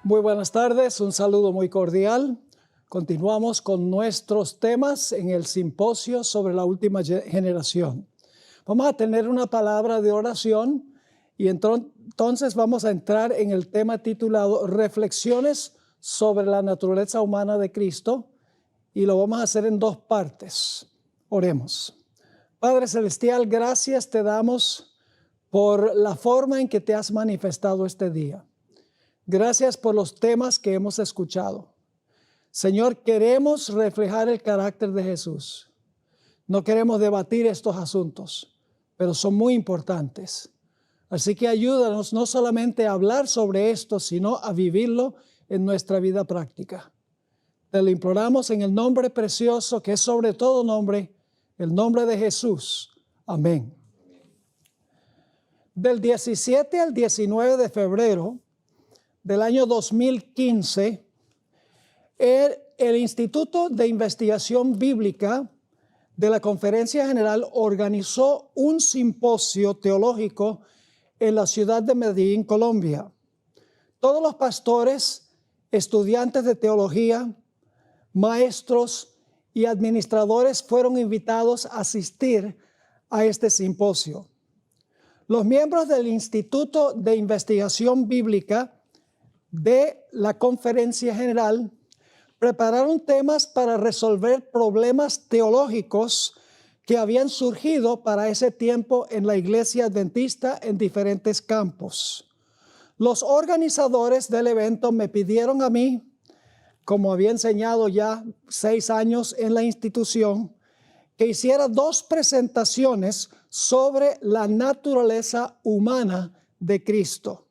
Muy buenas tardes, un saludo muy cordial. Continuamos con nuestros temas en el simposio sobre la última generación. Vamos a tener una palabra de oración y entonces vamos a entrar en el tema titulado Reflexiones sobre la naturaleza humana de Cristo y lo vamos a hacer en dos partes. Oremos. Padre Celestial, gracias te damos por la forma en que te has manifestado este día. Gracias por los temas que hemos escuchado. Señor, queremos reflejar el carácter de Jesús. No queremos debatir estos asuntos, pero son muy importantes. Así que ayúdanos no solamente a hablar sobre esto, sino a vivirlo en nuestra vida práctica. Te lo imploramos en el nombre precioso, que es sobre todo nombre, el nombre de Jesús. Amén. Del 17 al 19 de febrero del año 2015, el Instituto de Investigación Bíblica de la Conferencia General organizó un simposio teológico en la ciudad de Medellín, Colombia. Todos los pastores, estudiantes de teología, maestros y administradores fueron invitados a asistir a este simposio. Los miembros del Instituto de Investigación Bíblica de la Conferencia General prepararon temas para resolver problemas teológicos que habían surgido para ese tiempo en la Iglesia Adventista en diferentes campos. Los organizadores del evento me pidieron a mí, como había enseñado ya 6 años en la institución, que hiciera 2 presentaciones sobre la naturaleza humana de Cristo.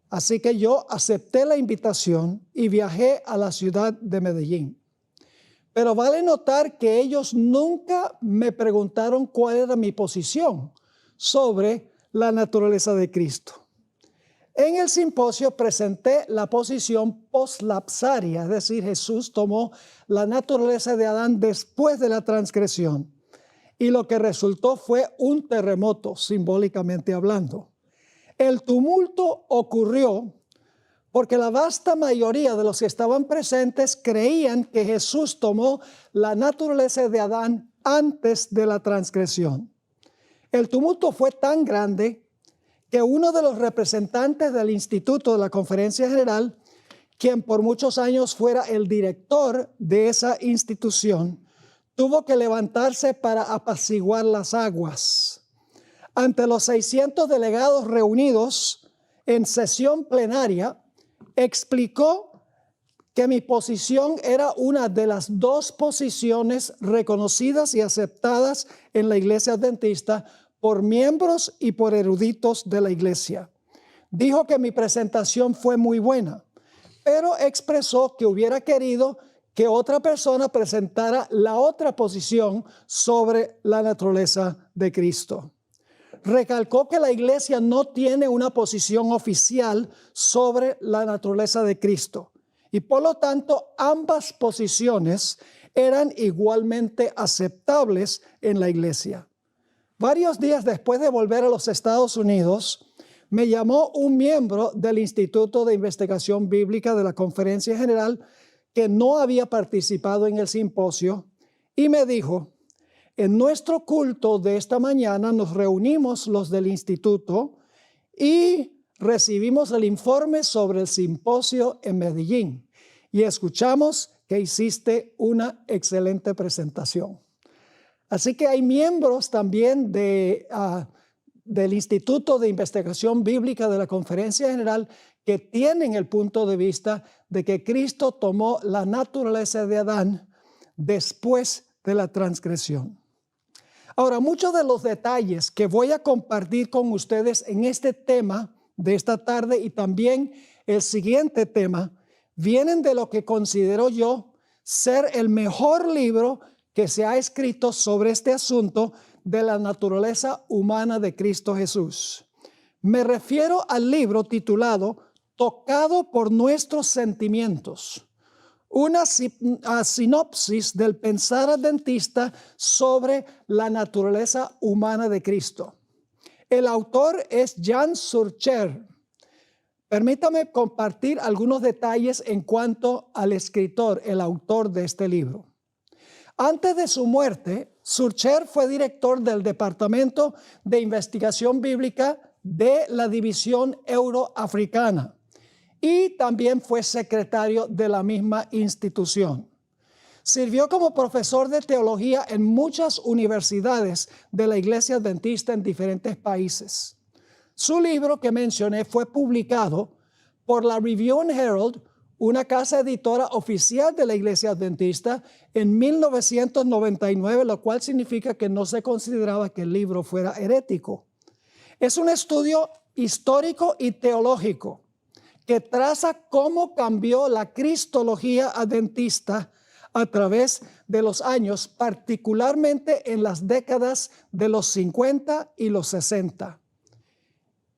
Así que yo acepté la invitación y viajé a la ciudad de Medellín. Pero vale notar que ellos nunca me preguntaron cuál era mi posición sobre la naturaleza de Cristo. En el simposio presenté la posición poslapsaria, es decir, Jesús tomó la naturaleza de Adán después de la transgresión. Y lo que resultó fue un terremoto, simbólicamente hablando. El tumulto ocurrió porque la vasta mayoría de los que estaban presentes creían que Jesús tomó la naturaleza de Adán antes de la transgresión. El tumulto fue tan grande que uno de los representantes del Instituto de la Conferencia General, quien por muchos años fuera el director de esa institución, tuvo que levantarse para apaciguar las aguas. Ante los 600 delegados reunidos en sesión plenaria, explicó que mi posición era una de las 2 posiciones reconocidas y aceptadas en la Iglesia Adventista por miembros y por eruditos de la Iglesia. Dijo que mi presentación fue muy buena, pero expresó que hubiera querido que otra persona presentara la otra posición sobre la naturaleza de Cristo. Recalcó que la iglesia no tiene una posición oficial sobre la naturaleza de Cristo y por lo tanto ambas posiciones eran igualmente aceptables en la iglesia. Varios días después de volver a los Estados Unidos, me llamó un miembro del Instituto de Investigación Bíblica de la Conferencia General que no había participado en el simposio y me dijo: en nuestro culto de esta mañana nos reunimos los del instituto y recibimos el informe sobre el simposio en Medellín y escuchamos que hiciste una excelente presentación. Así que hay miembros también del Instituto de Investigación Bíblica de la Conferencia General que tienen el punto de vista de que Cristo tomó la naturaleza de Adán después de la transgresión. Ahora, muchos de los detalles que voy a compartir con ustedes en este tema de esta tarde y también el siguiente tema vienen de lo que considero yo ser el mejor libro que se ha escrito sobre este asunto de la naturaleza humana de Cristo Jesús. Me refiero al libro titulado Tocado por nuestros sentimientos, una sinopsis del pensar adventista sobre la naturaleza humana de Cristo. El autor es Jan Surcher, Permítame compartir algunos detalles en cuanto al escritor, el autor de este libro. Antes de su muerte, Schurcher fue director del Departamento de Investigación Bíblica de la División Euroafricana y también fue secretario de la misma institución. Sirvió como profesor de teología en muchas universidades de la Iglesia Adventista en diferentes países. Su libro que mencioné fue publicado por la Review and Herald, una casa editora oficial de la Iglesia Adventista, en 1999, lo cual significa que no se consideraba que el libro fuera herético. Es un estudio histórico y teológico que traza cómo cambió la cristología adventista a través de los años, particularmente en las décadas de los 50 y los 60.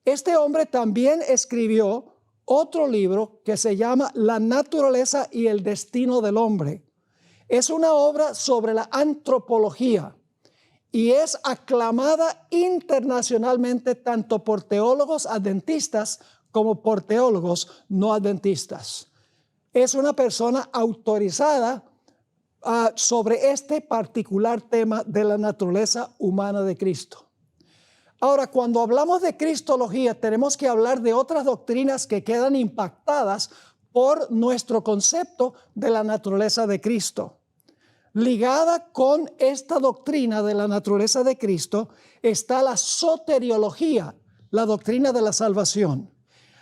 Este hombre también escribió otro libro que se llama La naturaleza y el destino del hombre. Es una obra sobre la antropología y es aclamada internacionalmente tanto por teólogos adventistas como por teólogos no adventistas. Es una persona autorizada sobre este particular tema de la naturaleza humana de Cristo. Ahora, cuando hablamos de cristología, tenemos que hablar de otras doctrinas que quedan impactadas por nuestro concepto de la naturaleza de Cristo. Ligada con esta doctrina de la naturaleza de Cristo está la soteriología, la doctrina de la salvación,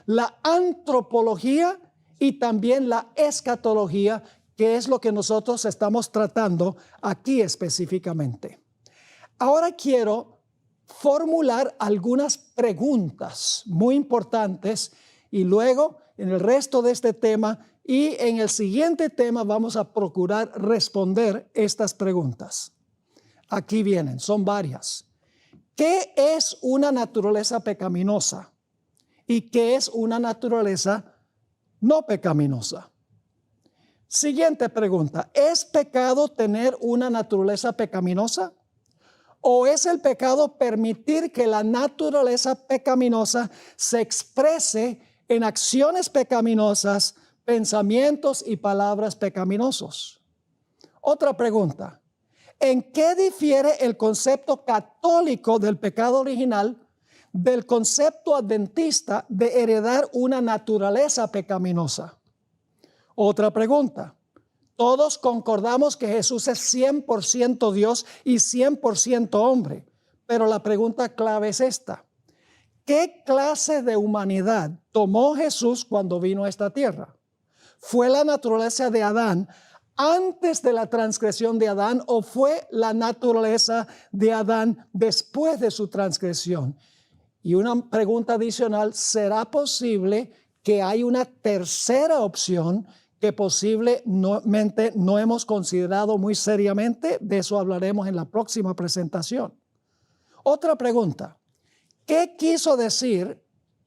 la antropología y también la escatología, que es lo que nosotros estamos tratando aquí específicamente. Ahora quiero formular algunas preguntas muy importantes y luego en el resto de este tema y en el siguiente tema vamos a procurar responder estas preguntas. Aquí vienen, son varias. ¿Qué es una naturaleza pecaminosa? ¿Y qué es una naturaleza no pecaminosa? Siguiente pregunta, ¿es pecado tener una naturaleza pecaminosa? ¿O es el pecado permitir que la naturaleza pecaminosa se exprese en acciones pecaminosas, pensamientos y palabras pecaminosos? Otra pregunta, ¿en qué difiere el concepto católico del pecado original del concepto adventista de heredar una naturaleza pecaminosa? Otra pregunta, todos concordamos que Jesús es 100% Dios y 100% hombre, pero la pregunta clave es esta. ¿Qué clase de humanidad tomó Jesús cuando vino a esta tierra? ¿Fue la naturaleza de Adán antes de la transgresión de Adán o fue la naturaleza de Adán después de su transgresión? Y una pregunta adicional, ¿será posible que hay una tercera opción que posiblemente no hemos considerado muy seriamente? De eso hablaremos en la próxima presentación. Otra pregunta, ¿qué quiso decir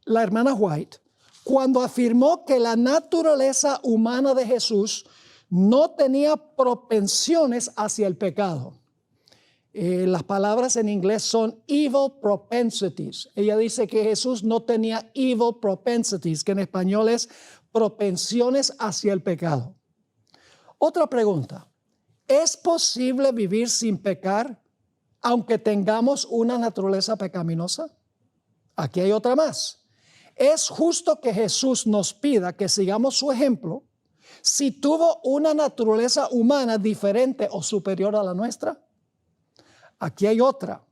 la hermana White cuando afirmó que la naturaleza humana de Jesús no tenía propensiones hacia el pecado? Las palabras en inglés son evil propensities. Ella dice que Jesús no tenía evil propensities, que en español es propensiones hacia el pecado. Otra pregunta, ¿es posible vivir sin pecar aunque tengamos una naturaleza pecaminosa? Aquí hay otra más. ¿Es justo que Jesús nos pida que sigamos su ejemplo si tuvo una naturaleza humana diferente o superior a la nuestra? Aquí hay otra.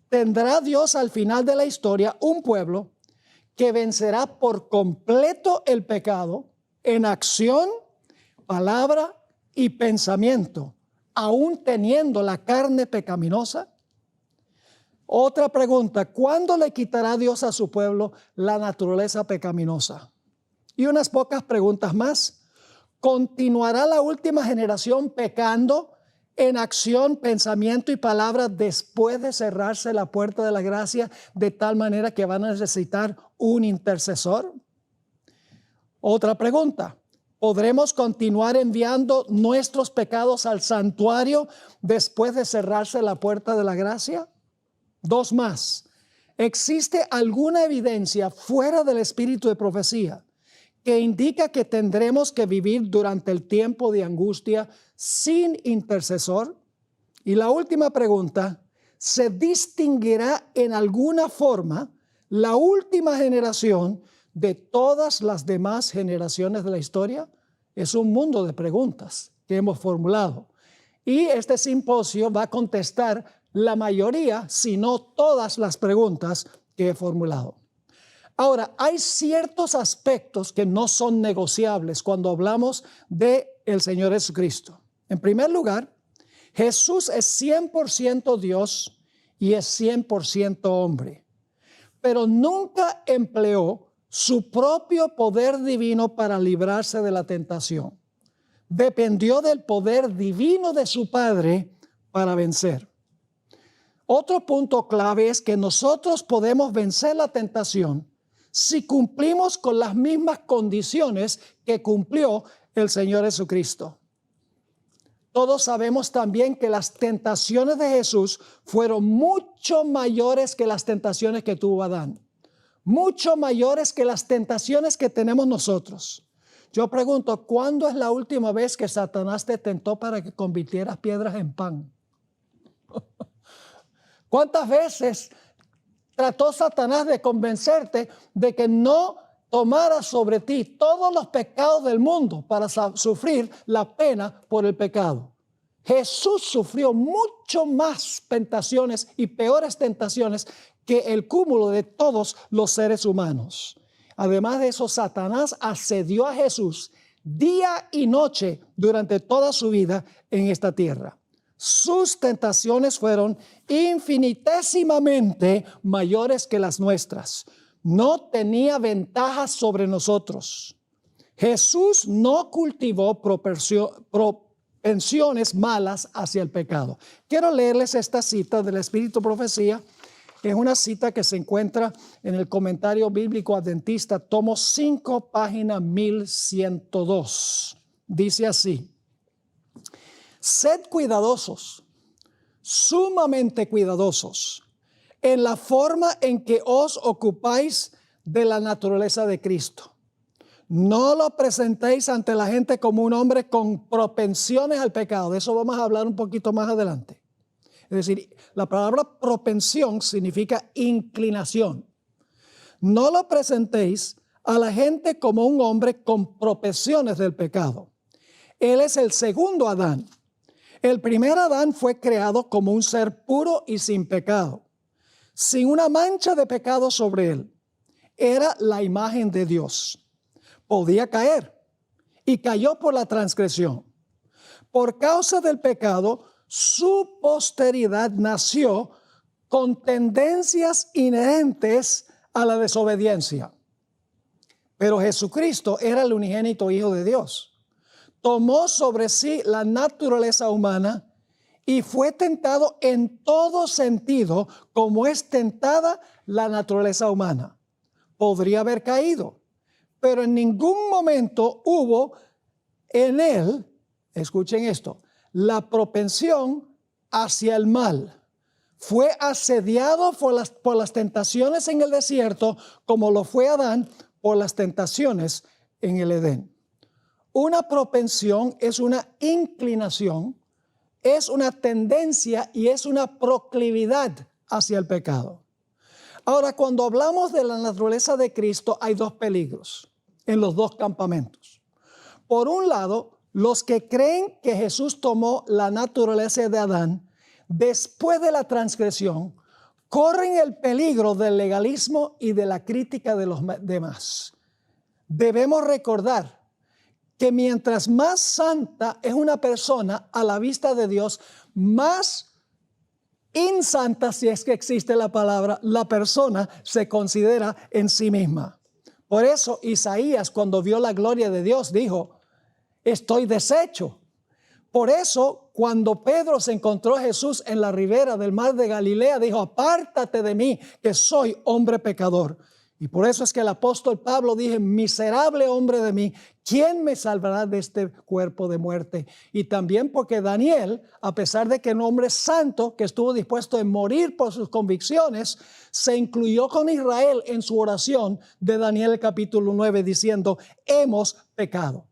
¿Tendrá Dios al final de la historia un pueblo que vencerá por completo el pecado en acción, palabra y pensamiento, aún teniendo la carne pecaminosa? Otra pregunta, ¿cuándo le quitará Dios a su pueblo la naturaleza pecaminosa? Y unas pocas preguntas más. ¿Continuará la última generación pecando en acción, pensamiento y palabra después de cerrarse la puerta de la gracia de tal manera que van a necesitar un intercesor? Otra pregunta, ¿podremos continuar enviando nuestros pecados al santuario después de cerrarse la puerta de la gracia? Dos más. ¿existe alguna evidencia fuera del espíritu de profecía que indica que tendremos que vivir durante el tiempo de angustia sin intercesor? Y la última pregunta, ¿se distinguirá en alguna forma la última generación de todas las demás generaciones de la historia? Es un mundo de preguntas que hemos formulado. Y este simposio va a contestar la mayoría, si no todas las preguntas que he formulado. Ahora, hay ciertos aspectos que no son negociables cuando hablamos del Señor Jesucristo. En primer lugar, Jesús es 100% Dios y es 100% hombre, pero nunca empleó su propio poder divino para librarse de la tentación. Dependió del poder divino de su Padre para vencer. Otro punto clave es que nosotros podemos vencer la tentación si cumplimos con las mismas condiciones que cumplió el Señor Jesucristo. Todos sabemos también que las tentaciones de Jesús fueron mucho mayores que las tentaciones que tuvo Adán. Mucho mayores que las tentaciones que tenemos nosotros. Yo pregunto, ¿cuándo es la última vez que Satanás te tentó para que convirtieras piedras en pan? ¿Cuántas veces trató Satanás de convencerte de que no tomaras sobre ti todos los pecados del mundo para sufrir la pena por el pecado? Jesús sufrió mucho más tentaciones y peores tentaciones que el cúmulo de todos los seres humanos. Además de eso, Satanás asedió a Jesús día y noche durante toda su vida en esta tierra. Sus tentaciones fueron infinitesimamente mayores que las nuestras. No tenía ventajas sobre nosotros. Jesús no cultivó propensiones malas hacia el pecado. Quiero leerles esta cita del Espíritu Profecía. Es una cita que se encuentra en el Comentario Bíblico Adventista, tomo 5, página 1102. Dice así: sed cuidadosos, sumamente cuidadosos, en la forma en que os ocupáis de la naturaleza de Cristo. No lo presentéis ante la gente como un hombre con propensiones al pecado. De eso vamos a hablar un poquito más adelante. Es decir, la palabra propensión significa inclinación. No lo presentéis a la gente como un hombre con propensiones del pecado. Él es el segundo Adán. El primer Adán fue creado como un ser puro y sin pecado, sin una mancha de pecado sobre él. Era la imagen de Dios. Podía caer y cayó por la transgresión. Por causa del pecado, su posteridad nació con tendencias inherentes a la desobediencia. Pero Jesucristo era el unigénito Hijo de Dios. Tomó sobre sí la naturaleza humana y fue tentado en todo sentido como es tentada la naturaleza humana. Podría haber caído, pero en ningún momento hubo en él, escuchen esto, la propensión hacia el mal. Fue asediado por las tentaciones en el desierto, como lo fue Adán por las tentaciones en el Edén. Una propensión es una inclinación, es una tendencia y es una proclividad hacia el pecado. Ahora, cuando hablamos de la naturaleza de Cristo, hay dos peligros en los dos campamentos. Por un lado, los que creen que Jesús tomó la naturaleza de Adán después de la transgresión, corren el peligro del legalismo y de la crítica de los demás. Debemos recordar que mientras más santa es una persona a la vista de Dios, más insanta, si es que existe la palabra, la persona se considera en sí misma. Por eso Isaías, cuando vio la gloria de Dios, dijo: estoy deshecho. Por eso, cuando Pedro se encontró a Jesús en la ribera del mar de Galilea, dijo: apártate de mí, que soy hombre pecador. Y por eso es que el apóstol Pablo dijo, miserable hombre de mí, ¿quién me salvará de este cuerpo de muerte? Y también porque Daniel, a pesar de que era un hombre santo, que estuvo dispuesto a morir por sus convicciones, se incluyó con Israel en su oración de Daniel capítulo 9, diciendo, hemos pecado.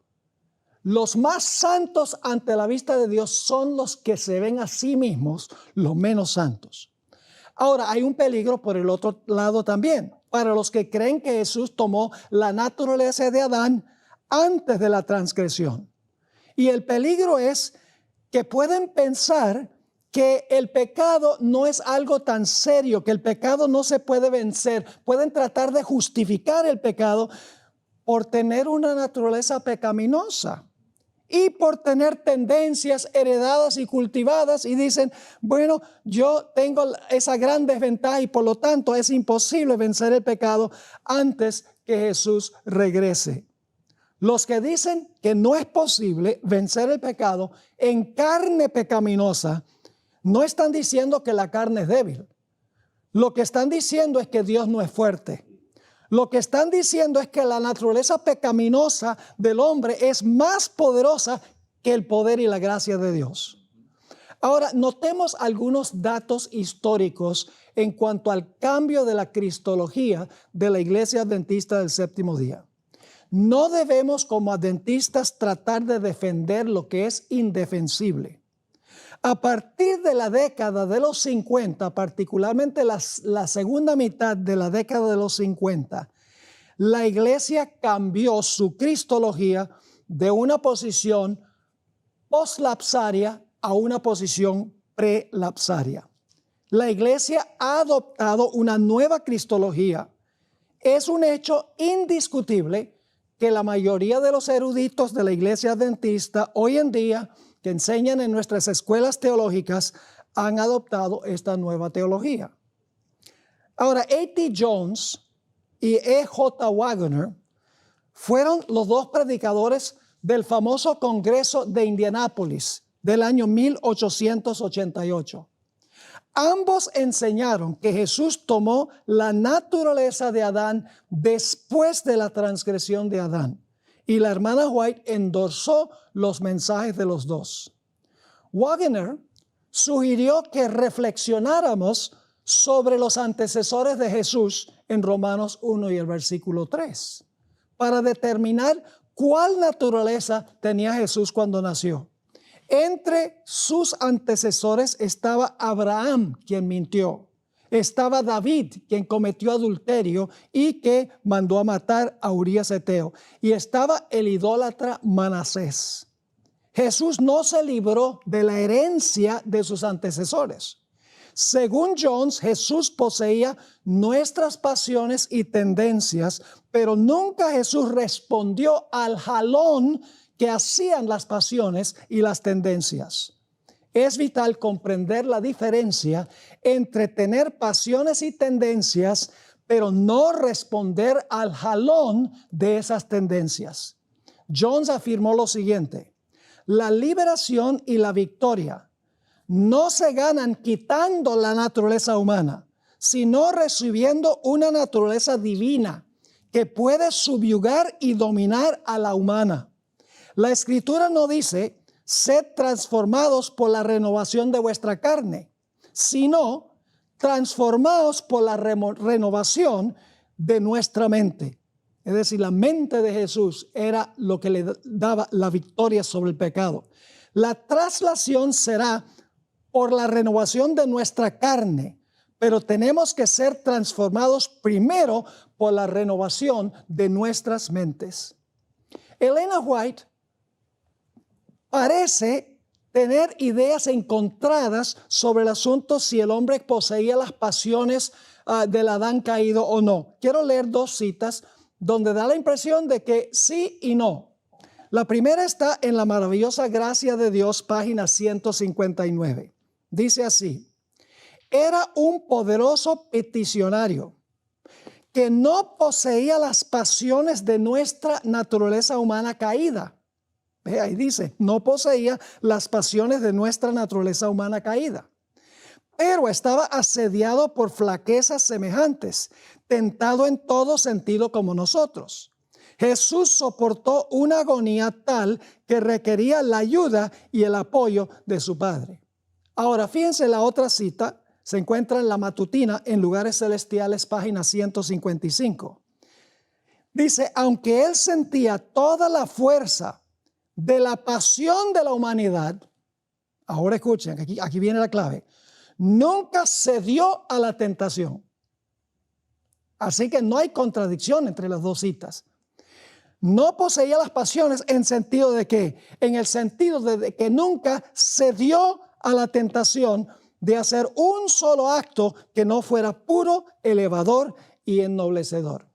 Los más santos ante la vista de Dios son los que se ven a sí mismos los menos santos. Ahora, hay un peligro por el otro lado también. Para los que creen que Jesús tomó la naturaleza de Adán antes de la transgresión. Y el peligro es que pueden pensar que el pecado no es algo tan serio, que el pecado no se puede vencer. Pueden tratar de justificar el pecado por tener una naturaleza pecaminosa y por tener tendencias heredadas y cultivadas, y dicen, bueno, yo tengo esa gran desventaja y por lo tanto es imposible vencer el pecado antes que Jesús regrese. Los que dicen que no es posible vencer el pecado en carne pecaminosa, no están diciendo que la carne es débil. Lo que están diciendo es que Dios no es fuerte. Lo que están diciendo es que la naturaleza pecaminosa del hombre es más poderosa que el poder y la gracia de Dios. Ahora, notemos algunos datos históricos en cuanto al cambio de la cristología de la Iglesia Adventista del Séptimo Día. No debemos como adventistas tratar de defender lo que es indefensible. A partir de la década de los 50, particularmente la segunda mitad de la década de los 50, la iglesia cambió su cristología de una posición poslapsaria a una posición prelapsaria. La iglesia ha adoptado una nueva cristología. Es un hecho indiscutible que la mayoría de los eruditos de la iglesia adventista hoy en día que enseñan en nuestras escuelas teológicas han adoptado esta nueva teología. Ahora, A.T. Jones y E.J. Waggoner fueron los dos predicadores del famoso Congreso de Indianápolis del año 1888. Ambos enseñaron que Jesús tomó la naturaleza de Adán después de la transgresión de Adán. Y la hermana White endorsó los mensajes de los dos. Waggoner sugirió que reflexionáramos sobre los antecesores de Jesús en Romanos 1 y el versículo 3, para determinar cuál naturaleza tenía Jesús cuando nació. Entre sus antecesores estaba Abraham, quien mintió. Estaba David, quien cometió adulterio y que mandó a matar a Urías Eteo. Y estaba el idólatra Manasés. Jesús no se libró de la herencia de sus antecesores. Según Jones, Jesús poseía nuestras pasiones y tendencias, pero nunca Jesús respondió al jalón que hacían las pasiones y las tendencias. Es vital comprender la diferencia entre tener pasiones y tendencias, pero no responder al jalón de esas tendencias. Jones afirmó lo siguiente: la liberación y la victoria no se ganan quitando la naturaleza humana, sino recibiendo una naturaleza divina que puede subyugar y dominar a la humana. La Escritura no dice: sed transformados por la renovación de vuestra carne, sino transformados por la renovación de nuestra mente. Es decir, la mente de Jesús era lo que le daba la victoria sobre el pecado. La traslación será por la renovación de nuestra carne, pero tenemos que ser transformados primero por la renovación de nuestras mentes. Elena White parece tener ideas encontradas sobre el asunto si el hombre poseía las pasiones del Adán caído o no. Quiero leer dos citas donde da la impresión de que sí y no. La primera está en La maravillosa gracia de Dios, página 159. Dice así: era un poderoso peticionario que no poseía las pasiones de nuestra naturaleza humana caída. Ahí dice, no poseía las pasiones de nuestra naturaleza humana caída. pero estaba asediado por flaquezas semejantes, tentado en todo sentido como nosotros. Jesús soportó una agonía tal que requería la ayuda y el apoyo de su Padre. Ahora, fíjense la otra cita, se encuentra en la Matutina, en Lugares Celestiales, página 155. Dice, aunque él sentía toda la fuerza de la pasión de la humanidad, ahora escuchen, aquí viene la clave, nunca cedió a la tentación. Así que no hay contradicción entre las dos citas. No poseía las pasiones en sentido de que, en el sentido de que nunca cedió a la tentación de hacer un solo acto que no fuera puro, elevador y ennoblecedor.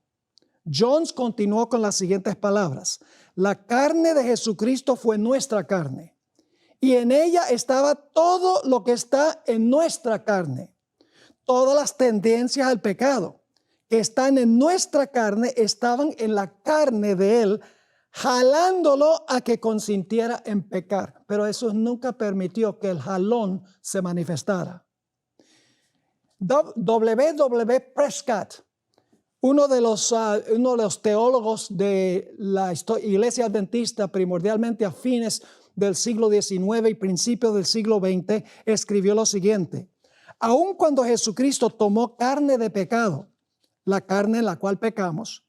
Jones continuó con las siguientes palabras. La carne de Jesucristo fue nuestra carne y en ella estaba todo lo que está en nuestra carne. Todas las tendencias al pecado que están en nuestra carne estaban en la carne de él, jalándolo a que consintiera en pecar. Pero eso nunca permitió que el jalón se manifestara. W. Prescott, uno de los teólogos de la iglesia adventista, primordialmente a fines del siglo XIX y principios del siglo XX, escribió lo siguiente: aun cuando Jesucristo tomó carne de pecado, la carne en la cual pecamos,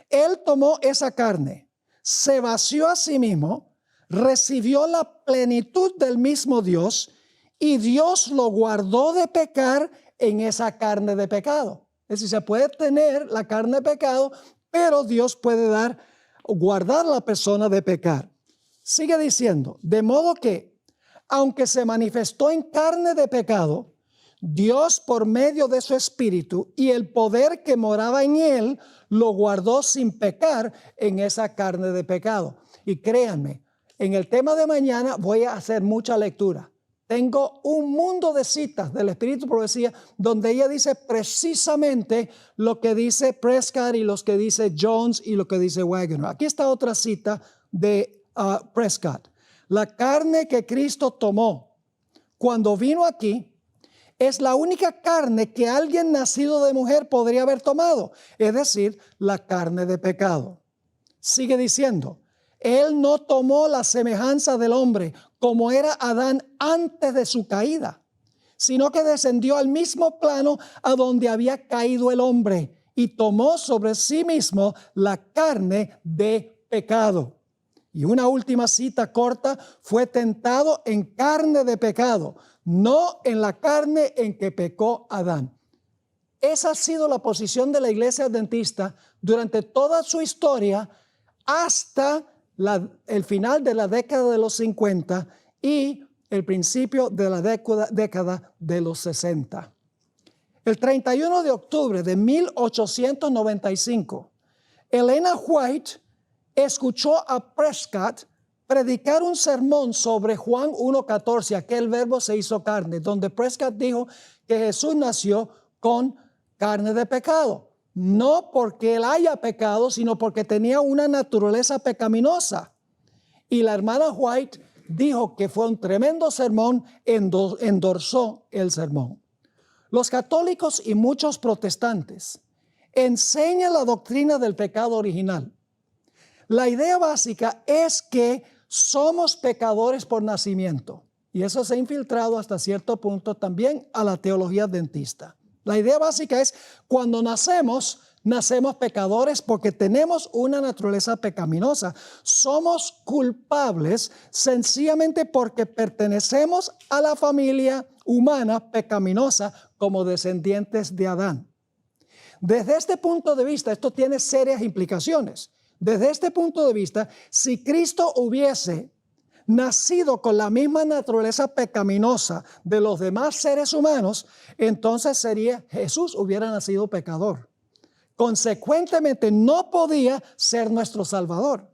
él tomó esa carne, se vació a sí mismo, recibió la plenitud del mismo Dios y Dios lo guardó de pecar en esa carne de pecado. Es decir, se puede tener la carne de pecado, pero Dios puede guardar a la persona de pecar. Sigue diciendo, de modo que, aunque se manifestó en carne de pecado, Dios por medio de su Espíritu y el poder que moraba en él, lo guardó sin pecar en esa carne de pecado. Y créanme, en el tema de mañana voy a hacer mucha lectura. Tengo un mundo de citas del Espíritu Profecía donde ella dice precisamente lo que dice Prescott y los que dice Jones y lo que dice Waggoner. Aquí está otra cita de Prescott. La carne que Cristo tomó cuando vino aquí es la única carne que alguien nacido de mujer podría haber tomado, es decir, la carne de pecado. Sigue diciendo, él no tomó la semejanza del hombre como era Adán antes de su caída, sino que descendió al mismo plano a donde había caído el hombre y tomó sobre sí mismo la carne de pecado. Y una última cita corta, fue tentado en carne de pecado, no en la carne en que pecó Adán. Esa ha sido la posición de la iglesia adventista durante toda su historia hasta el final de la década de los 50 y el principio de la década de los 60. El 31 de octubre de 1895, Elena White escuchó a Prescott predicar un sermón sobre Juan 1:14, aquel verbo se hizo carne, donde Prescott dijo que Jesús nació con carne de pecado. No porque él haya pecado, sino porque tenía una naturaleza pecaminosa. Y la hermana White dijo que fue un tremendo sermón, endorsó el sermón. Los católicos y muchos protestantes enseñan la doctrina del pecado original. La idea básica es que somos pecadores por nacimiento. Y eso se ha infiltrado hasta cierto punto también a la teología adventista. La idea básica es cuando nacemos pecadores porque tenemos una naturaleza pecaminosa. Somos culpables sencillamente porque pertenecemos a la familia humana pecaminosa como descendientes de Adán. Desde este punto de vista, esto tiene serias implicaciones. Desde este punto de vista, si Cristo hubiese nacido con la misma naturaleza pecaminosa de los demás seres humanos, entonces Jesús hubiera nacido pecador. Consecuentemente, no podía ser nuestro Salvador.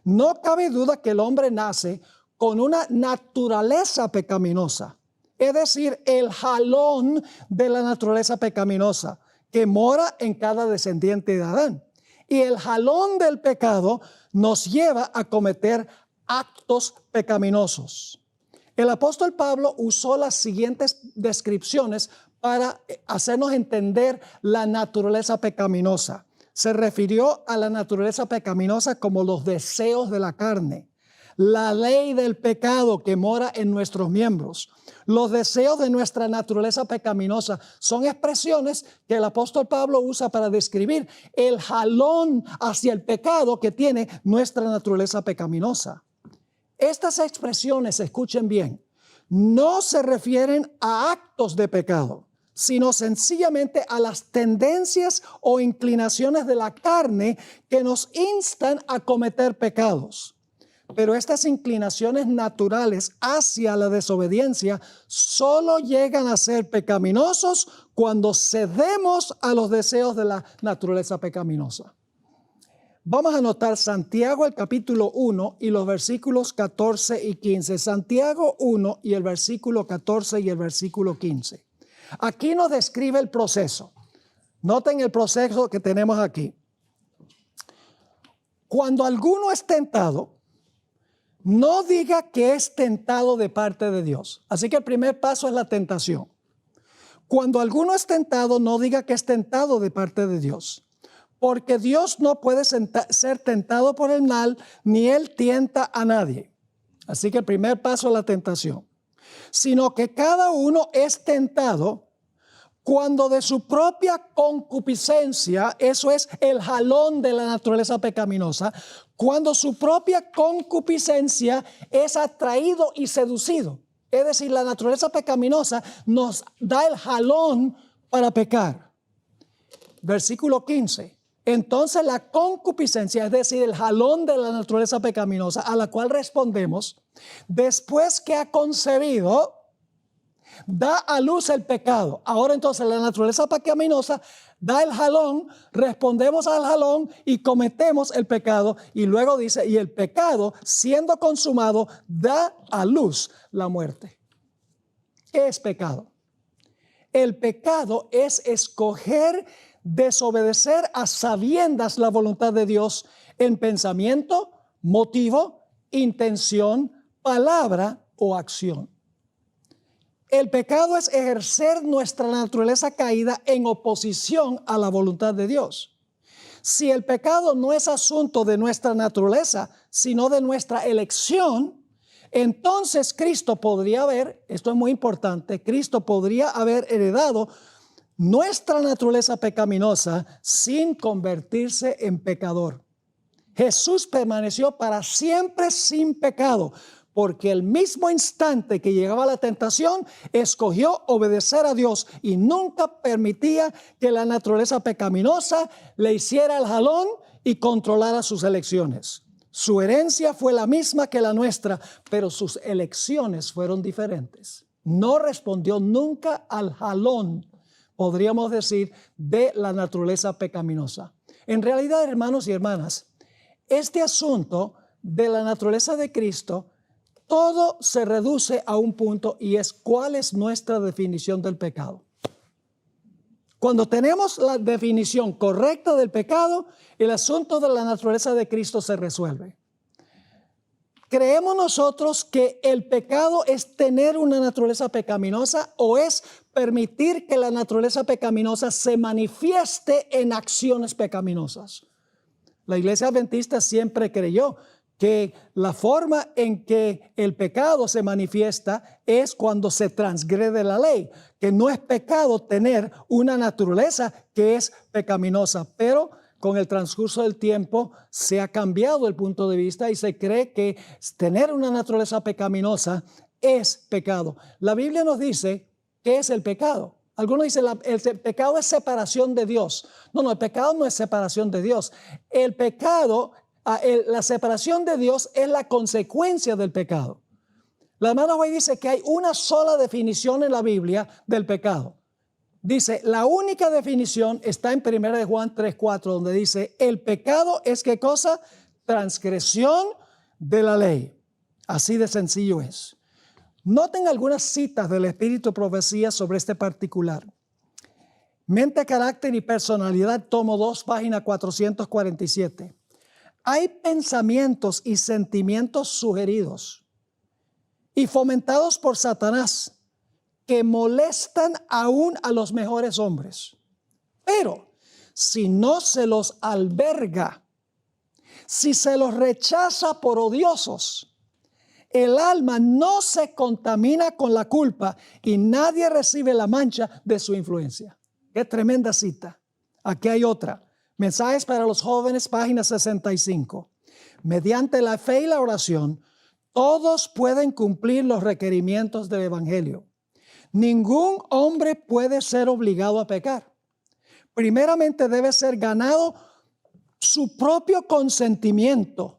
No cabe duda que el hombre nace con una naturaleza pecaminosa, es decir, el jalón de la naturaleza pecaminosa que mora en cada descendiente de Adán. Y el jalón del pecado nos lleva a cometer actos pecaminosos. El apóstol Pablo usó las siguientes descripciones para hacernos entender la naturaleza pecaminosa. Se refirió a la naturaleza pecaminosa como los deseos de la carne, la ley del pecado que mora en nuestros miembros. Los deseos de nuestra naturaleza pecaminosa son expresiones que el apóstol Pablo usa para describir el jalón hacia el pecado que tiene nuestra naturaleza pecaminosa. Estas expresiones, escuchen bien, no se refieren a actos de pecado, sino sencillamente a las tendencias o inclinaciones de la carne que nos instan a cometer pecados. Pero estas inclinaciones naturales hacia la desobediencia solo llegan a ser pecaminosos cuando cedemos a los deseos de la naturaleza pecaminosa. Vamos a anotar Santiago el capítulo 1 y los versículos 14 y 15. Santiago 1 y el versículo 14 y el versículo 15. Aquí nos describe el proceso. Noten el proceso que tenemos aquí. Cuando alguno es tentado, no diga que es tentado de parte de Dios. Así que el primer paso es la tentación. Cuando alguno es tentado, no diga que es tentado de parte de Dios. Porque Dios no puede ser tentado por el mal, ni Él tienta a nadie. Así que el primer paso es la tentación. Sino que cada uno es tentado cuando de su propia concupiscencia, eso es el jalón de la naturaleza pecaminosa, cuando su propia concupiscencia es atraído y seducido. Es decir, la naturaleza pecaminosa nos da el jalón para pecar. Versículo 15. Entonces la concupiscencia, es decir, el jalón de la naturaleza pecaminosa a la cual respondemos, después que ha concebido, da a luz el pecado. Ahora entonces la naturaleza pecaminosa da el jalón, respondemos al jalón y cometemos el pecado. Y luego dice, y el pecado siendo consumado da a luz la muerte. ¿Qué es pecado? El pecado es escoger desobedecer a sabiendas la voluntad de Dios en pensamiento, motivo, intención, palabra o acción. El pecado es ejercer nuestra naturaleza caída en oposición a la voluntad de Dios. Si el pecado no es asunto de nuestra naturaleza, sino de nuestra elección, entonces Cristo podría haber, esto es muy importante, Cristo podría haber heredado nuestra naturaleza pecaminosa sin convertirse en pecador. Jesús permaneció para siempre sin pecado, porque el mismo instante que llegaba la tentación, escogió obedecer a Dios y nunca permitía que la naturaleza pecaminosa le hiciera el jalón y controlara sus elecciones. Su herencia fue la misma que la nuestra, pero sus elecciones fueron diferentes. No respondió nunca al jalón, podríamos decir, de la naturaleza pecaminosa. En realidad, hermanos y hermanas, este asunto de la naturaleza de Cristo, todo se reduce a un punto y es cuál es nuestra definición del pecado. Cuando tenemos la definición correcta del pecado, el asunto de la naturaleza de Cristo se resuelve. ¿Creemos nosotros que el pecado es tener una naturaleza pecaminosa o es permitir que la naturaleza pecaminosa se manifieste en acciones pecaminosas? La Iglesia Adventista siempre creyó que la forma en que el pecado se manifiesta es cuando se transgrede la ley, que no es pecado tener una naturaleza que es pecaminosa, pero con el transcurso del tiempo se ha cambiado el punto de vista y se cree que tener una naturaleza pecaminosa es pecado. La Biblia nos dice qué es el pecado. Algunos dicen el pecado es separación de Dios. No, el pecado no es separación de Dios. El pecado, la separación de Dios es la consecuencia del pecado. La hermana White dice que hay una sola definición en la Biblia del pecado. Dice, la única definición está en 1 Juan 3:4, donde dice, el pecado es ¿qué cosa? Transgresión de la ley. Así de sencillo es. Noten algunas citas del Espíritu de Profecía sobre este particular. Mente, carácter y personalidad, tomo 2, página 447. Hay pensamientos y sentimientos sugeridos y fomentados por Satanás, que molestan aún a los mejores hombres. Pero si no se los alberga, si se los rechaza por odiosos, el alma no se contamina con la culpa y nadie recibe la mancha de su influencia. Qué tremenda cita. Aquí hay otra. Mensajes para los jóvenes, página 65. Mediante la fe y la oración, todos pueden cumplir los requerimientos del Evangelio. Ningún hombre puede ser obligado a pecar. Primeramente debe ser ganado su propio consentimiento.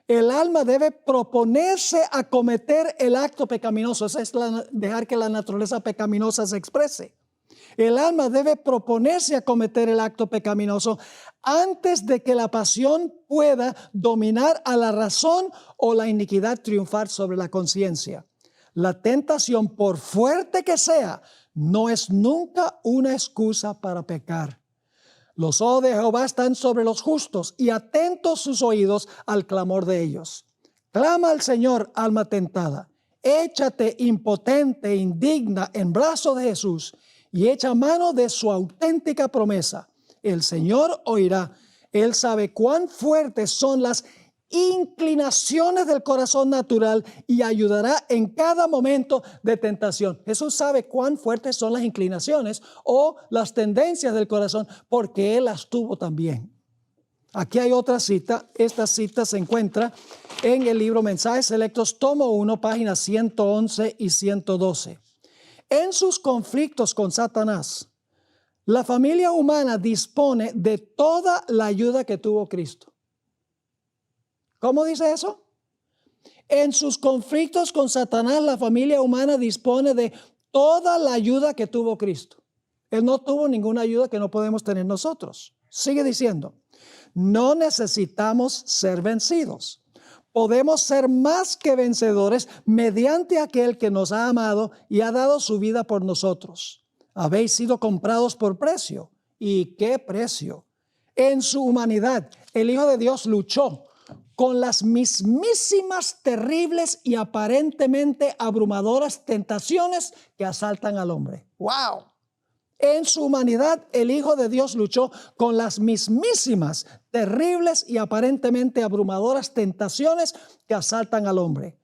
El alma debe proponerse a cometer el acto pecaminoso. Eso es dejar que la naturaleza pecaminosa se exprese. El alma debe proponerse a cometer el acto pecaminoso antes de que la pasión pueda dominar a la razón o la iniquidad triunfar sobre la conciencia. La tentación, por fuerte que sea, no es nunca una excusa para pecar. Los ojos de Jehová están sobre los justos y atentos sus oídos al clamor de ellos. Clama al Señor, alma tentada. Échate impotente e indigna en brazos de Jesús y echa mano de su auténtica promesa. El Señor oirá. Él sabe cuán fuertes son las inclinaciones del corazón natural y ayudará en cada momento de tentación. Jesús sabe cuán fuertes son las inclinaciones o las tendencias del corazón porque Él las tuvo también. Aquí hay otra cita. Esta cita se encuentra en el libro Mensajes Selectos, tomo 1, páginas 111 y 112. En sus conflictos con Satanás, la familia humana dispone de toda la ayuda que tuvo Cristo. ¿Cómo dice eso? En sus conflictos con Satanás, la familia humana dispone de toda la ayuda que tuvo Cristo. Él no tuvo ninguna ayuda que no podemos tener nosotros. Sigue diciendo, no necesitamos ser vencidos. Podemos ser más que vencedores mediante aquel que nos ha amado y ha dado su vida por nosotros. Habéis sido comprados por precio. ¿Y qué precio? En su humanidad, el Hijo de Dios luchó con las mismísimas, terribles y aparentemente abrumadoras tentaciones que asaltan al hombre. ¡Wow! En su humanidad, el Hijo de Dios luchó con las mismísimas, terribles y aparentemente abrumadoras tentaciones que asaltan al hombre.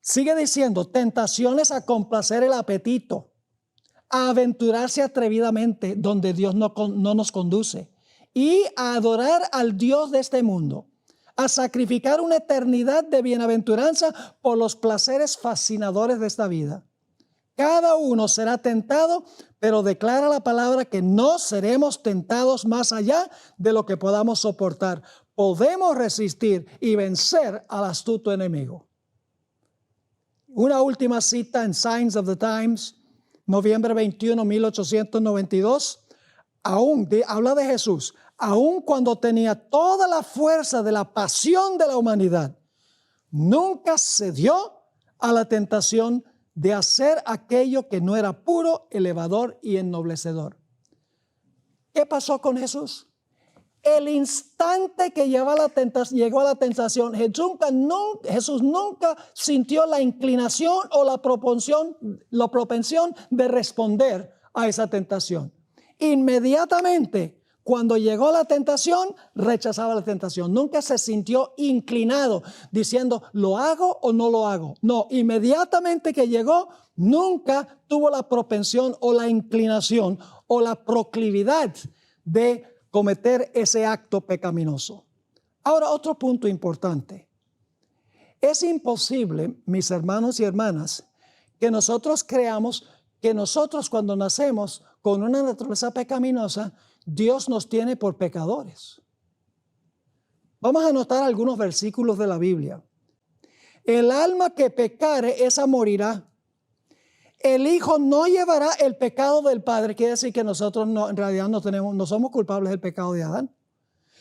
Sigue diciendo, tentaciones a complacer el apetito, a aventurarse atrevidamente donde Dios no nos conduce y a adorar al Dios de este mundo, a sacrificar una eternidad de bienaventuranza por los placeres fascinadores de esta vida. Cada uno será tentado, pero declara la palabra que no seremos tentados más allá de lo que podamos soportar. Podemos resistir y vencer al astuto enemigo. Una última cita en Signs of the Times, noviembre 21, 1892. Habla de Jesús. Aun cuando tenía toda la fuerza de la pasión de la humanidad, nunca cedió a la tentación de hacer aquello que no era puro, elevador y ennoblecedor. ¿Qué pasó con Jesús? El instante que llegó a la tentación, Jesús nunca sintió la inclinación o la propensión de responder a esa tentación. Inmediatamente, cuando llegó la tentación, rechazaba la tentación. Nunca se sintió inclinado diciendo, ¿lo hago o no lo hago? No, inmediatamente que llegó, nunca tuvo la propensión o la inclinación o la proclividad de cometer ese acto pecaminoso. Ahora, otro punto importante. Es imposible, mis hermanos y hermanas, que nosotros creamos que nosotros cuando nacemos con una naturaleza pecaminosa, Dios nos tiene por pecadores. Vamos a anotar algunos versículos de la Biblia. El alma que pecare, esa morirá. El Hijo no llevará el pecado del Padre. Quiere decir que nosotros en realidad no somos culpables del pecado de Adán.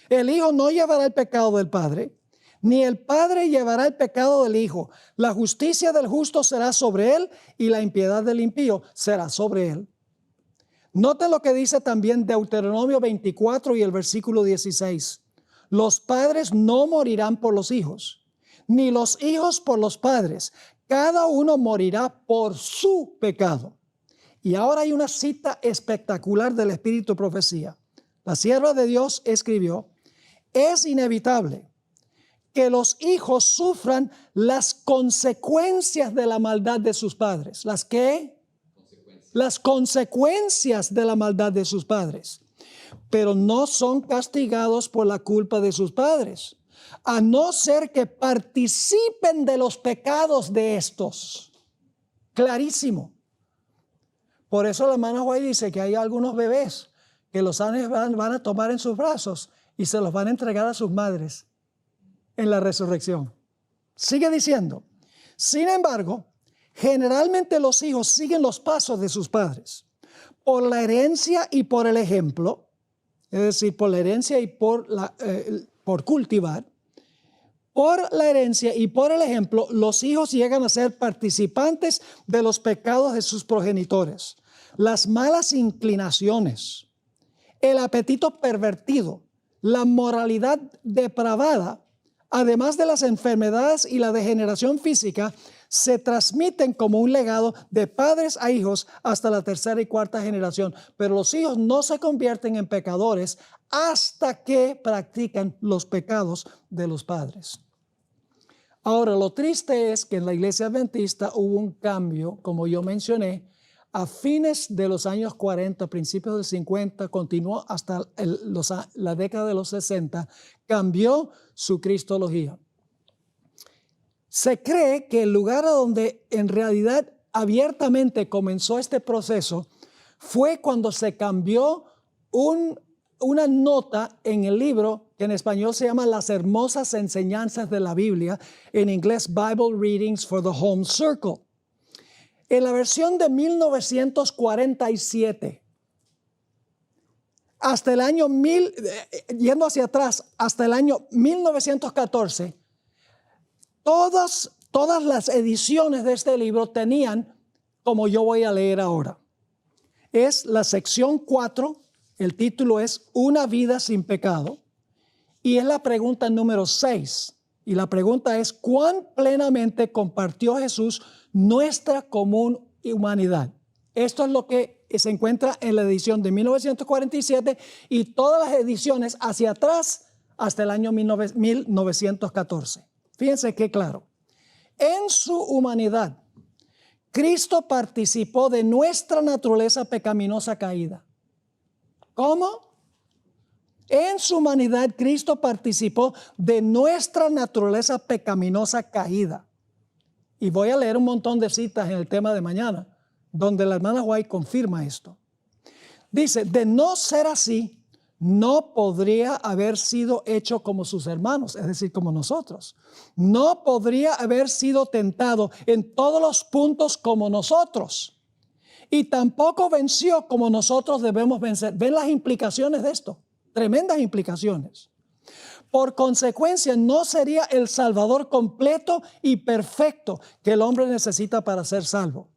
El Hijo no llevará el pecado del Padre, ni el Padre llevará el pecado del Hijo. La justicia del justo será sobre él y la impiedad del impío será sobre él. Noten lo que dice también Deuteronomio 24 y el versículo 16. Los padres no morirán por los hijos, ni los hijos por los padres. cada uno morirá por su pecado. Y ahora hay una cita espectacular del Espíritu de Profecía. La sierva de Dios escribió: es inevitable que los hijos sufran las consecuencias de la maldad de sus padres. ¿Las qué? Las consecuencias de la maldad de sus padres. Pero no son castigados por la culpa de sus padres, a no ser que participen de los pecados de estos. Clarísimo. Por eso la hermana White dice que hay algunos bebés que los ángeles van a tomar en sus brazos y se los van a entregar a sus madres en la resurrección. Sigue diciendo: sin embargo, generalmente los hijos siguen los pasos de sus padres por la herencia y por el ejemplo, es decir, por la herencia y por cultivar. Por la herencia y por el ejemplo, los hijos llegan a ser participantes de los pecados de sus progenitores, las malas inclinaciones, el apetito pervertido, la moralidad depravada, además de las enfermedades y la degeneración física, se transmiten como un legado de padres a hijos hasta la tercera y cuarta generación. Pero los hijos no se convierten en pecadores hasta que practican los pecados de los padres. Ahora, lo triste es que en la iglesia adventista hubo un cambio, como yo mencioné, a fines de los años 40, principios de 50, continuó hasta la década de los 60, cambió su cristología. Se cree que el lugar a donde en realidad abiertamente comenzó este proceso fue cuando se cambió una nota en el libro que en español se llama Las Hermosas Enseñanzas de la Biblia, en inglés Bible Readings for the Home Circle. En la versión de 1947, hasta el año yendo hacia atrás, hasta el año 1914, todas las ediciones de este libro tenían, como yo voy a leer ahora. Es la sección 4, el título es Una vida sin pecado, y es la pregunta número 6. Y la pregunta es: ¿cuán plenamente compartió Jesús nuestra común humanidad? Esto es lo que se encuentra en la edición de 1947 y todas las ediciones hacia atrás hasta el año 1914. Fíjense qué claro. En su humanidad, Cristo participó de nuestra naturaleza pecaminosa caída. ¿Cómo? En su humanidad, Cristo participó de nuestra naturaleza pecaminosa caída. Y voy a leer un montón de citas en el tema de mañana, donde la hermana White confirma esto. Dice: de no ser así, no podría haber sido hecho como sus hermanos, es decir, como nosotros. No podría haber sido tentado en todos los puntos como nosotros. Y tampoco venció como nosotros debemos vencer. ¿Ven las implicaciones de esto? Tremendas implicaciones. Por consecuencia, no sería el Salvador completo y perfecto que el hombre necesita para ser salvo.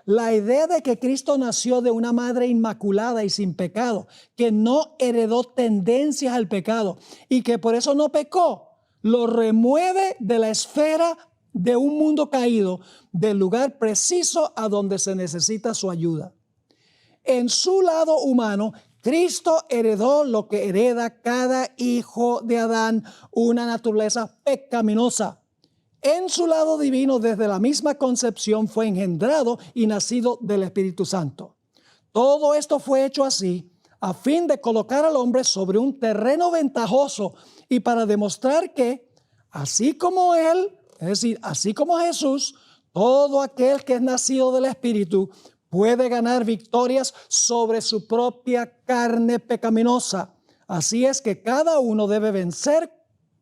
La idea de que Cristo nació de una madre inmaculada y sin pecado, que no heredó tendencias al pecado y que por eso no pecó, lo remueve de la esfera de un mundo caído, del lugar preciso a donde se necesita su ayuda. En su lado humano, Cristo heredó lo que hereda cada hijo de Adán, una naturaleza pecaminosa. En su lado divino, desde la misma concepción, fue engendrado y nacido del Espíritu Santo. Todo esto fue hecho así, a fin de colocar al hombre sobre un terreno ventajoso y para demostrar que, así como Él, es decir, así como Jesús, todo aquel que es nacido del Espíritu puede ganar victorias sobre su propia carne pecaminosa. Así es que cada uno debe vencer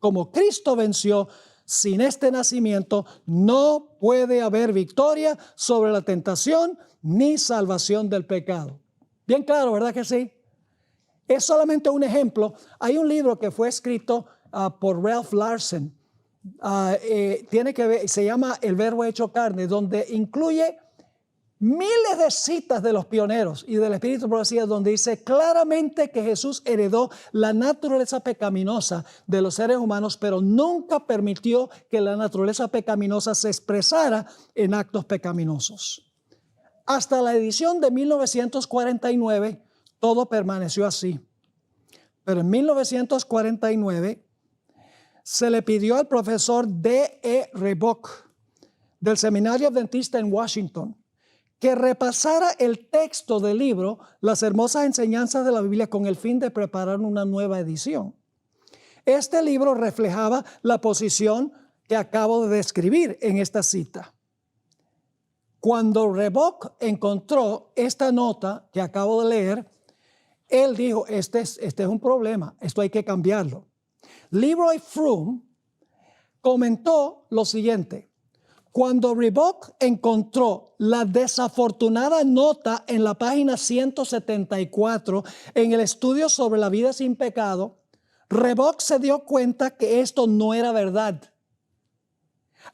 como Cristo venció. Sin este nacimiento no puede haber victoria sobre la tentación ni salvación del pecado. Bien claro, ¿verdad que sí? Es solamente un ejemplo. Hay un libro que fue escrito por Ralph Larson. Tiene que ver, se llama El Verbo hecho carne, donde incluye miles de citas de los pioneros y del Espíritu de Profecía donde dice claramente que Jesús heredó la naturaleza pecaminosa de los seres humanos, pero nunca permitió que la naturaleza pecaminosa se expresara en actos pecaminosos. Hasta la edición de 1949, todo permaneció así. Pero en 1949 se le pidió al profesor D.E. Rebock del Seminario Adventista en Washington que repasara el texto del libro Las hermosas enseñanzas de la Biblia con el fin de preparar una nueva edición. Este libro reflejaba la posición que acabo de describir en esta cita. Cuando Rebock encontró esta nota que acabo de leer, él dijo, este es un problema, esto hay que cambiarlo. Leroy Froom comentó lo siguiente: cuando Rebock encontró la desafortunada nota en la página 174 en el estudio sobre la vida sin pecado, Rebock se dio cuenta que esto no era verdad.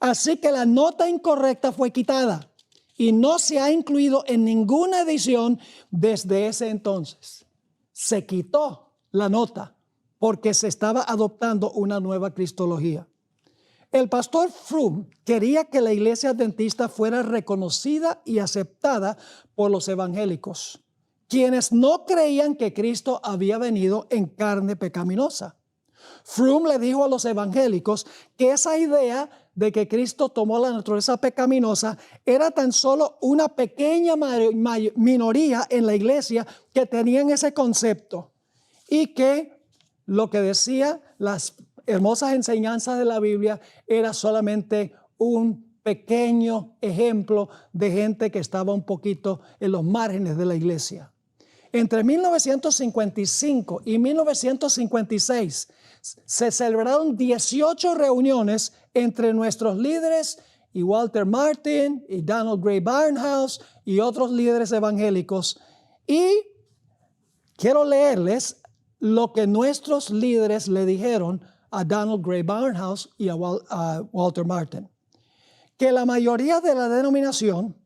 Así que la nota incorrecta fue quitada y no se ha incluido en ninguna edición desde ese entonces. Se quitó la nota porque se estaba adoptando una nueva cristología. El pastor Froom quería que la iglesia adventista fuera reconocida y aceptada por los evangélicos, quienes no creían que Cristo había venido en carne pecaminosa. Froom le dijo a los evangélicos que esa idea de que Cristo tomó la naturaleza pecaminosa era tan solo una pequeña minoría en la iglesia que tenían ese concepto, y que lo que decía las hermosas enseñanzas de la Biblia era solamente un pequeño ejemplo de gente que estaba un poquito en los márgenes de la iglesia. Entre 1955 y 1956 se celebraron 18 reuniones entre nuestros líderes y Walter Martin y Donald Grey Barnhouse y otros líderes evangélicos. Y quiero leerles lo que nuestros líderes le dijeron a Donald Grey Barnhouse y a Walter Martin: que la mayoría de la denominación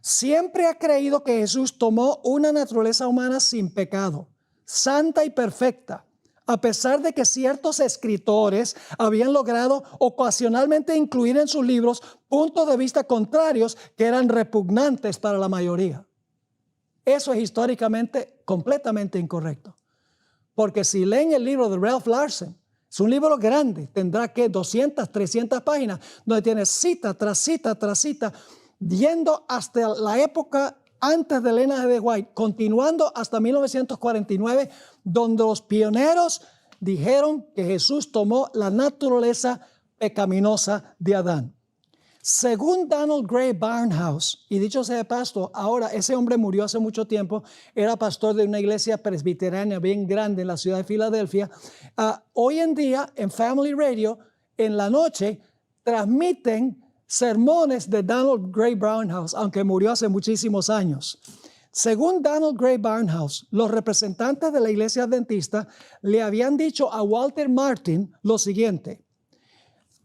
siempre ha creído que Jesús tomó una naturaleza humana sin pecado, santa y perfecta, a pesar de que ciertos escritores habían logrado ocasionalmente incluir en sus libros puntos de vista contrarios que eran repugnantes para la mayoría. Eso es históricamente completamente incorrecto, porque si leen el libro de Ralph Larson, es un libro grande, tendrá que 200, 300 páginas, donde tiene cita tras cita tras cita, yendo hasta la época antes de Elena G. de White, continuando hasta 1949, donde los pioneros dijeron que Jesús tomó la naturaleza pecaminosa de Adán. Según Donald Grey Barnhouse, y dicho sea de paso, ahora ese hombre murió hace mucho tiempo, era pastor de una iglesia presbiteriana bien grande en la ciudad de Filadelfia. Hoy en día en Family Radio, en la noche, transmiten sermones de Donald Grey Barnhouse, aunque murió hace muchísimos años. Según Donald Grey Barnhouse, los representantes de la iglesia adventista le habían dicho a Walter Martin lo siguiente: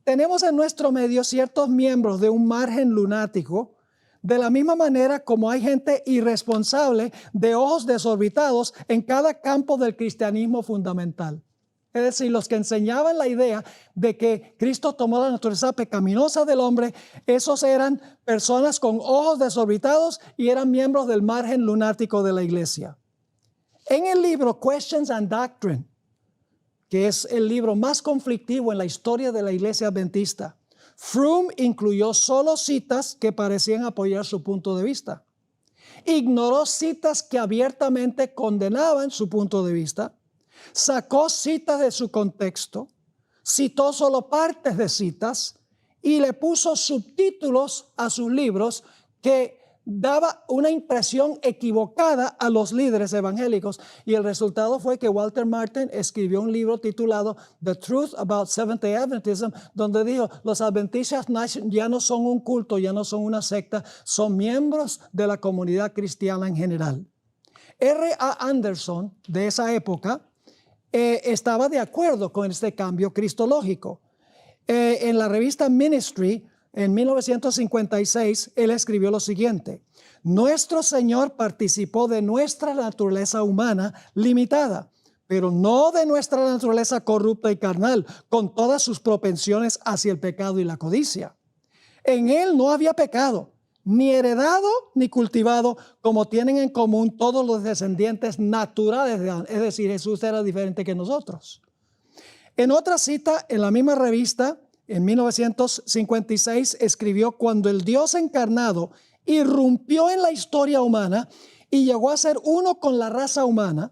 tenemos en nuestro medio ciertos miembros de un margen lunático, de la misma manera como hay gente irresponsable de ojos desorbitados en cada campo del cristianismo fundamental. Es decir, los que enseñaban la idea de que Cristo tomó la naturaleza pecaminosa del hombre, esos eran personas con ojos desorbitados y eran miembros del margen lunático de la iglesia. En el libro Questions and Doctrine, que es el libro más conflictivo en la historia de la iglesia adventista, Froom incluyó solo citas que parecían apoyar su punto de vista. Ignoró citas que abiertamente condenaban su punto de vista. Sacó citas de su contexto, citó solo partes de citas y le puso subtítulos a sus libros que daba una impresión equivocada a los líderes evangélicos, y el resultado fue que Walter Martin escribió un libro titulado The Truth About Seventh-day Adventism, donde dijo: los adventistas ya no son un culto, ya no son una secta, son miembros de la comunidad cristiana en general. R.A. Anderson, de esa época, estaba de acuerdo con este cambio cristológico. En la revista Ministry, en 1956, él escribió lo siguiente: nuestro Señor participó de nuestra naturaleza humana limitada, pero no de nuestra naturaleza corrupta y carnal, con todas sus propensiones hacia el pecado y la codicia. En él no había pecado, ni heredado ni cultivado, como tienen en común todos los descendientes naturales de Adán. Es decir, Jesús era diferente que nosotros. En otra cita, en la misma revista, en 1956, escribió: cuando el Dios encarnado irrumpió en la historia humana y llegó a ser uno con la raza humana,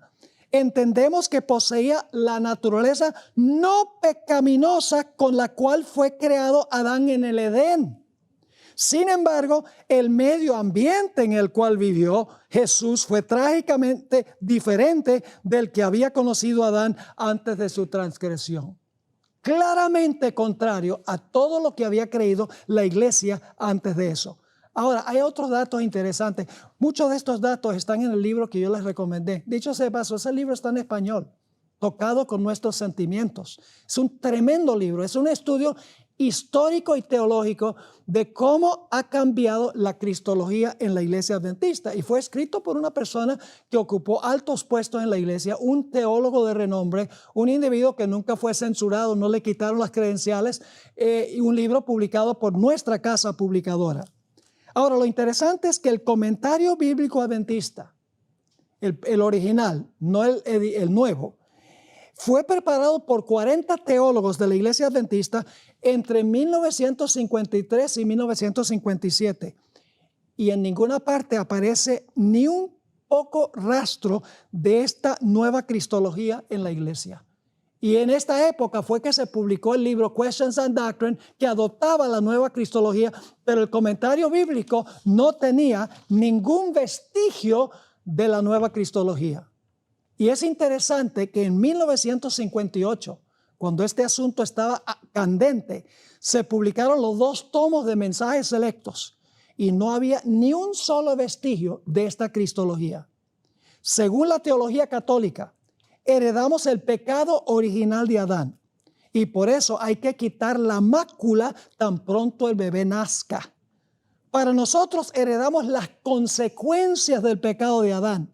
entendemos que poseía la naturaleza no pecaminosa con la cual fue creado Adán en el Edén. Sin embargo, el medio ambiente en el cual vivió Jesús fue trágicamente diferente del que había conocido Adán antes de su transgresión. Claramente contrario a todo lo que había creído la iglesia antes de eso. Ahora, hay otros datos interesantes. Muchos de estos datos están en el libro que yo les recomendé. Dicho sea de paso, ese libro está en español, tocado con nuestros sentimientos. Es un tremendo libro, es un estudio histórico y teológico de cómo ha cambiado la cristología en la iglesia adventista, y fue escrito por una persona que ocupó altos puestos en la iglesia, un teólogo de renombre, un individuo que nunca fue censurado, no le quitaron las credenciales, y un libro publicado por nuestra casa publicadora. Ahora, lo interesante es que el comentario bíblico adventista, el original, no el nuevo, fue preparado por 40 teólogos de la iglesia adventista entre 1953 y 1957. Y en ninguna parte aparece ni un poco rastro de esta nueva cristología en la iglesia. Y en esta época fue que se publicó el libro Questions and Doctrine, que adoptaba la nueva cristología, pero el comentario bíblico no tenía ningún vestigio de la nueva cristología. Y es interesante que en 1958, cuando este asunto estaba candente, se publicaron los 2 tomos de mensajes selectos y no había ni un solo vestigio de esta cristología. Según la teología católica, heredamos el pecado original de Adán y por eso hay que quitar la mácula tan pronto el bebé nazca. Para nosotros heredamos las consecuencias del pecado de Adán,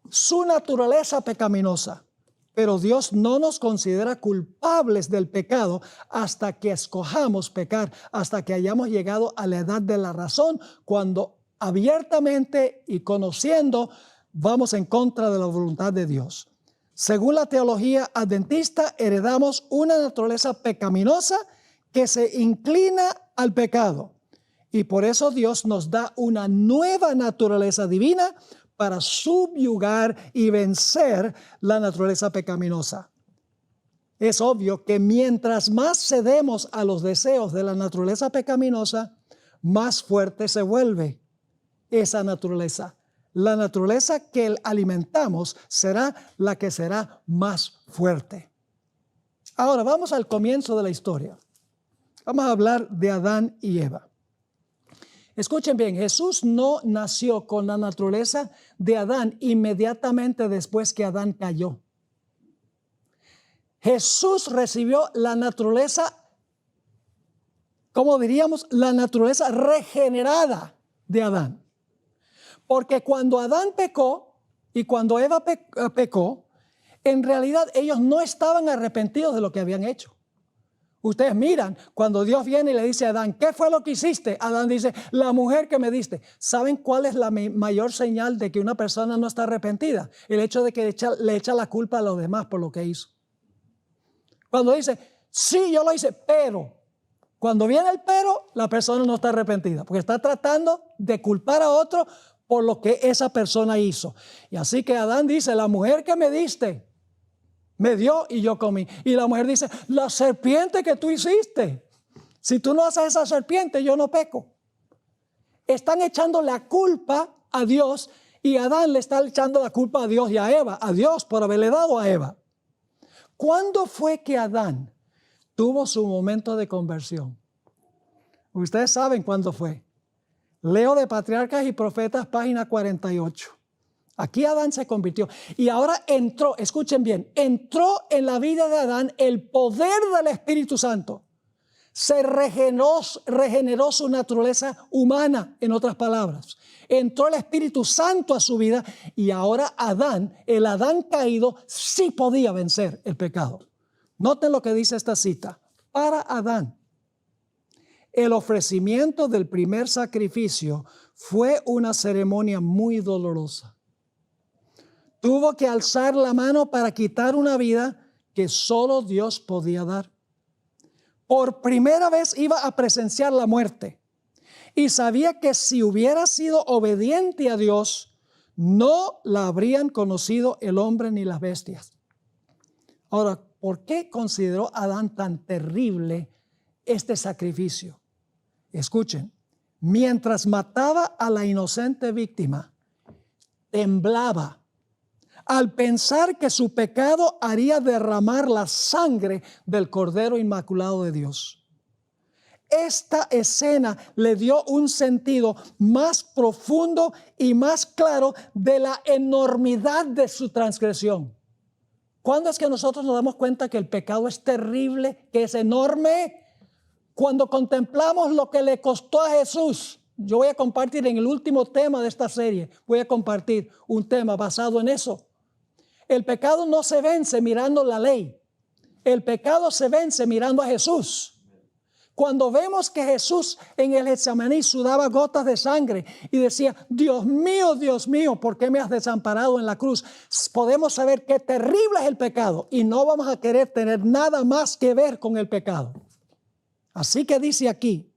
su naturaleza pecaminosa, pero Dios no nos considera culpables del pecado hasta que escojamos pecar, hasta que hayamos llegado a la edad de la razón, cuando abiertamente y conociendo vamos en contra de la voluntad de Dios. Según la teología adventista, heredamos una naturaleza pecaminosa que se inclina al pecado, y por eso Dios nos da una nueva naturaleza divina para subyugar y vencer la naturaleza pecaminosa. Es obvio que mientras más cedemos a los deseos de la naturaleza pecaminosa, más fuerte se vuelve esa naturaleza. La naturaleza que alimentamos será la que será más fuerte. Ahora vamos al comienzo de la historia. Vamos a hablar de Adán y Eva. Escuchen bien, Jesús no nació con la naturaleza de Adán inmediatamente después que Adán cayó. Jesús recibió la naturaleza, ¿cómo diríamos? La naturaleza regenerada de Adán. Porque cuando Adán pecó y cuando Eva pecó, en realidad ellos no estaban arrepentidos de lo que habían hecho. Ustedes miran, cuando Dios viene y le dice a Adán, ¿qué fue lo que hiciste? Adán dice, la mujer que me diste. ¿Saben cuál es la mayor señal de que una persona no está arrepentida? El hecho de que le echa la culpa a los demás por lo que hizo. Cuando dice, sí, yo lo hice, pero. Cuando viene el pero, la persona no está arrepentida, porque está tratando de culpar a otro por lo que esa persona hizo. Y así que Adán dice, la mujer que me diste, me dio y yo comí. Y la mujer dice, la serpiente que tú hiciste. Si tú no haces esa serpiente, yo no peco. Están echando la culpa a Dios y Adán le está echando la culpa a Dios y a Eva. A Dios por haberle dado a Eva. ¿Cuándo fue que Adán tuvo su momento de conversión? Ustedes saben cuándo fue. Leo de Patriarcas y Profetas, página 48. Aquí Adán se convirtió y ahora entró, escuchen bien, entró en la vida de Adán el poder del Espíritu Santo. Se regeneró su naturaleza humana, en otras palabras. Entró el Espíritu Santo a su vida y ahora Adán, el Adán caído, sí podía vencer el pecado. Noten lo que dice esta cita. Para Adán, el ofrecimiento del primer sacrificio fue una ceremonia muy dolorosa. Tuvo que alzar la mano para quitar una vida que solo Dios podía dar. Por primera vez iba a presenciar la muerte y sabía que si hubiera sido obediente a Dios, no la habrían conocido el hombre ni las bestias. Ahora, ¿por qué consideró Adán tan terrible este sacrificio? Escuchen, mientras mataba a la inocente víctima, temblaba al pensar que su pecado haría derramar la sangre del Cordero Inmaculado de Dios. Esta escena le dio un sentido más profundo y más claro de la enormidad de su transgresión. ¿Cuándo es que nosotros nos damos cuenta que el pecado es terrible, que es enorme? Cuando contemplamos lo que le costó a Jesús. Yo voy a compartir en el último tema de esta serie, voy a compartir un tema basado en eso. El pecado no se vence mirando la ley. El pecado se vence mirando a Jesús. Cuando vemos que Jesús en el Getsemaní sudaba gotas de sangre y decía, Dios mío, ¿por qué me has desamparado en la cruz? Podemos saber qué terrible es el pecado y no vamos a querer tener nada más que ver con el pecado. Así que dice aquí,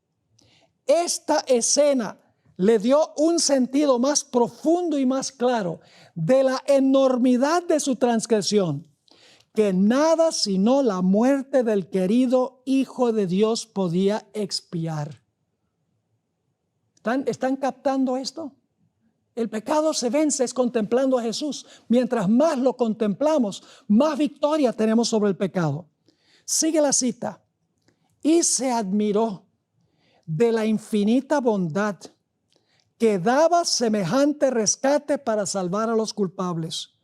esta escena le dio un sentido más profundo y más claro de la enormidad de su transgresión, que nada sino la muerte del querido Hijo de Dios podía expiar. ¿Están captando esto? El pecado se vence es contemplando a Jesús. Mientras más lo contemplamos, más victoria tenemos sobre el pecado. Sigue la cita. Y se admiró de la infinita bondad que daba semejante rescate para salvar a los culpables.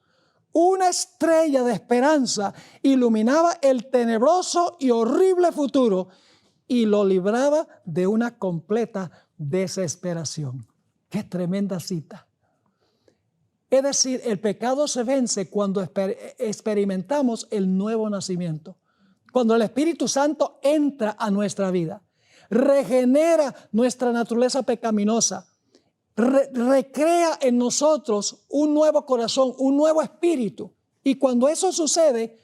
Una estrella de esperanza iluminaba el tenebroso y horrible futuro y lo libraba de una completa desesperación. ¡Qué tremenda cita! Es decir, el pecado se vence cuando experimentamos el nuevo nacimiento. Cuando el Espíritu Santo entra a nuestra vida, regenera nuestra naturaleza pecaminosa, recrea en nosotros un nuevo corazón, un nuevo espíritu. Y cuando eso sucede,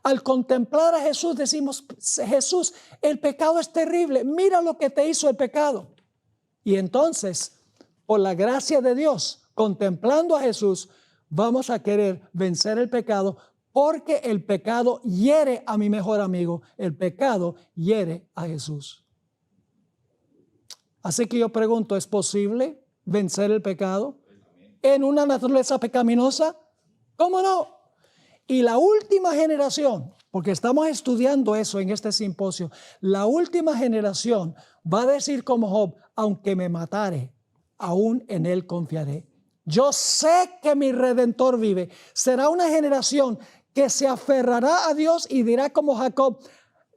al contemplar a Jesús decimos, Jesús, el pecado es terrible, mira lo que te hizo el pecado. Y entonces, por la gracia de Dios, contemplando a Jesús, vamos a querer vencer el pecado, porque el pecado hiere a mi mejor amigo, el pecado hiere a Jesús. Así que yo pregunto, ¿es posible vencer el pecado en una naturaleza pecaminosa? ¿Cómo no? Y la última generación, porque estamos estudiando eso en este simposio, la última generación va a decir como Job, aunque me matare, aún en él confiaré. Yo sé que mi Redentor vive. Será una generación que se aferrará a Dios y dirá como Jacob,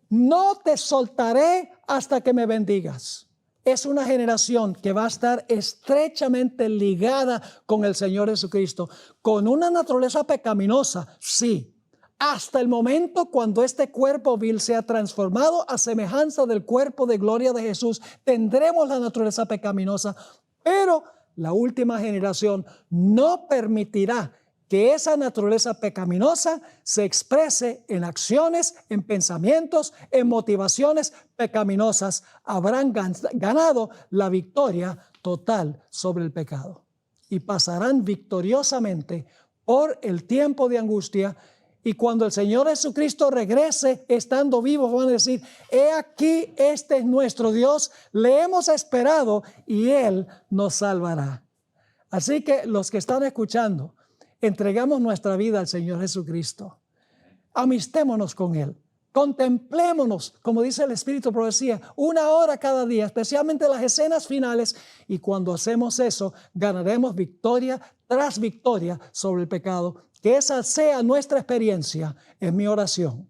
no te soltaré hasta que me bendigas. Es una generación que va a estar estrechamente ligada con el Señor Jesucristo, con una naturaleza pecaminosa, sí, hasta el momento cuando este cuerpo vil sea transformado a semejanza del cuerpo de gloria de Jesús, tendremos la naturaleza pecaminosa, pero la última generación no permitirá que esa naturaleza pecaminosa se exprese en acciones, en pensamientos, en motivaciones pecaminosas. Habrán ganado la victoria total sobre el pecado y pasarán victoriosamente por el tiempo de angustia. Y cuando el Señor Jesucristo regrese estando vivos, van a decir, he aquí, este es nuestro Dios, le hemos esperado y Él nos salvará. Así que los que están escuchando, entregamos nuestra vida al Señor Jesucristo. Amistémonos con Él. Contemplémonos, como dice el Espíritu Profecía, 1 hora cada día, especialmente las escenas finales. Y cuando hacemos eso, ganaremos victoria tras victoria sobre el pecado. Que esa sea nuestra experiencia, es mi oración.